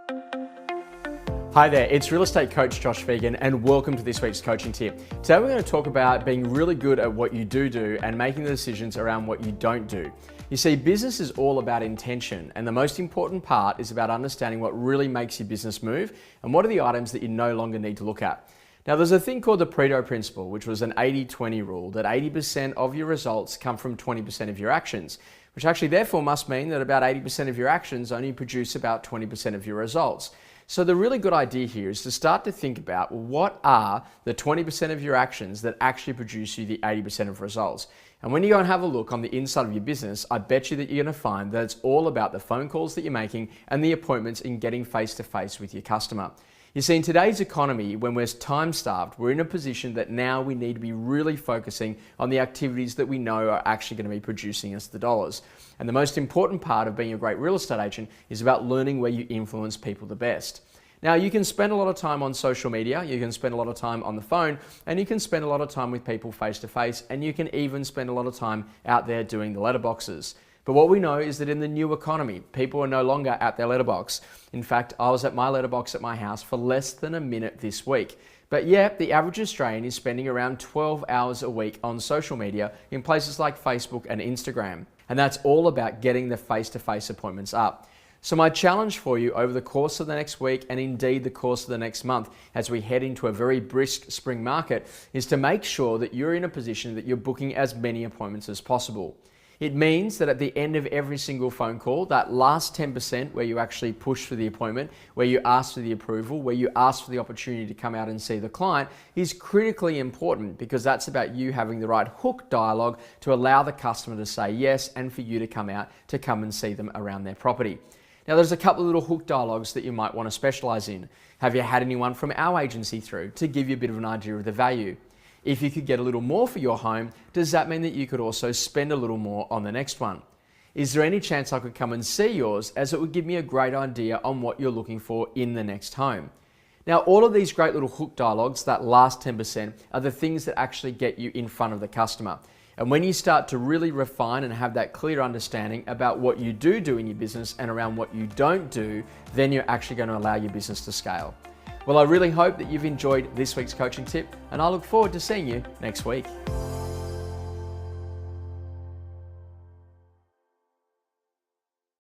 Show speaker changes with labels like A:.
A: Hi there, it's real estate coach Josh Fegan and welcome to this week's coaching tip. Today we're going to talk about being really good at what you do and making the decisions around what you don't do. You see, business is all about intention, and the most important part is about understanding what really makes your business move and what are the items that you no longer need to look at. Now, there's a thing called the Pareto Principle, which was an 80-20 rule, that 80% of your results come from 20% of your actions, which actually therefore must mean that about 80% of your actions only produce about 20% of your results. So the really good idea here is to start to think about what are the 20% of your actions that actually produce you the 80% of results. And when you go and have a look on the inside of your business, I bet you that you're going to find that it's all about the phone calls that you're making and the appointments in getting face-to-face with your customer. You see, in today's economy, when we're time-starved, we're in a position that now we need to be really focusing on the activities that we know are actually going to be producing us the dollars. And the most important part of being a great real estate agent is about learning where you influence people the best. Now, you can spend a lot of time on social media, you can spend a lot of time on the phone, and you can spend a lot of time with people face-to-face, and you can even spend a lot of time out there doing the letterboxes. But what we know is that in the new economy, people are no longer at their letterbox. In fact, I was at my letterbox at my house for less than a minute this week. But yet, the average Australian is spending around 12 hours a week on social media in places like Facebook and Instagram. And that's all about getting the face-to-face appointments up. So my challenge for you over the course of the next week and indeed the course of the next month as we head into a very brisk spring market is to make sure that you're in a position that you're booking as many appointments as possible. It means that at the end of every single phone call, that last 10% where you actually push for the appointment, where you ask for the approval, where you ask for the opportunity to come out and see the client is critically important because that's about you having the right hook dialogue to allow the customer to say yes and for you to come out to come and see them around their property. Now, there's a couple of little hook dialogues that you might want to specialize in. Have you had anyone from our agency through to give you a bit of an idea of the value? If you could get a little more for your home, does that mean that you could also spend a little more on the next one? Is there any chance I could come and see yours, as it would give me a great idea on what you're looking for in the next home? Now, all of these great little hook dialogues, that last 10%, are the things that actually get you in front of the customer. And when you start to really refine and have that clear understanding about what you do in your business and around what you don't do, then you're actually going to allow your business to scale. Well, I really hope that you've enjoyed this week's coaching tip, and I look forward to seeing you next week.